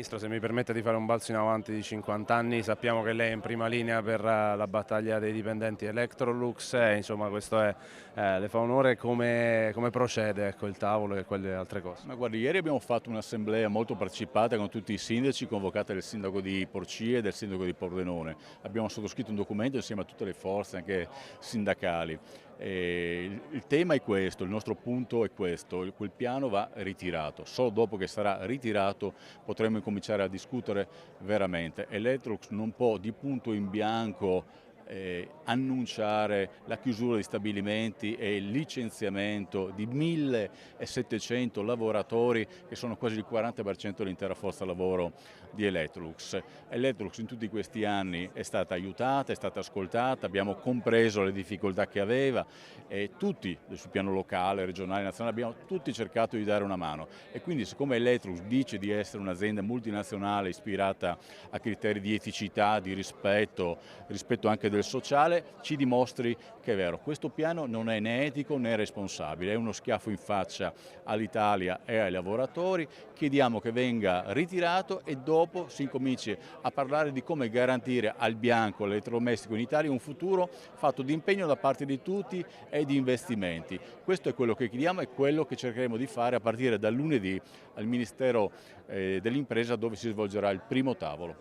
Ministro, se mi permette di fare un balzo in avanti di 50 anni, sappiamo che lei è in prima linea per la battaglia dei dipendenti Electrolux e insomma questo le fa onore. Come procede, ecco, il tavolo e quelle altre cose. Ma guardi, ieri abbiamo fatto un'assemblea molto partecipata con tutti i sindaci, convocata del sindaco di Porcia e del sindaco di Pordenone. Abbiamo sottoscritto un documento insieme a tutte le forze, anche sindacali. Il tema è questo, il nostro punto è questo, quel piano va ritirato. Solo dopo che sarà ritirato potremo incominciare a discutere veramente. Electrolux non può di punto in bianco annunciare la chiusura di stabilimenti e il licenziamento di 1700 lavoratori, che sono quasi il 40% dell'intera forza lavoro di Electrolux. Electrolux in tutti questi anni è stata aiutata, è stata ascoltata, abbiamo compreso le difficoltà che aveva e tutti, sul piano locale, regionale, nazionale, abbiamo tutti cercato di dare una mano. E quindi, siccome Electrolux dice di essere un'azienda multinazionale ispirata a criteri di eticità, di rispetto anche del sociale, ci dimostri che è vero. Questo piano non è né etico né responsabile, è uno schiaffo in faccia all'Italia e ai lavoratori. Chiediamo che venga ritirato e dopo si incominci a parlare di come garantire al bianco, all'elettrodomestico in Italia, un futuro fatto di impegno da parte di tutti e di investimenti. Questo è quello che chiediamo e quello che cercheremo di fare a partire dal lunedì al Ministero dell'Impresa, dove si svolgerà il primo tavolo.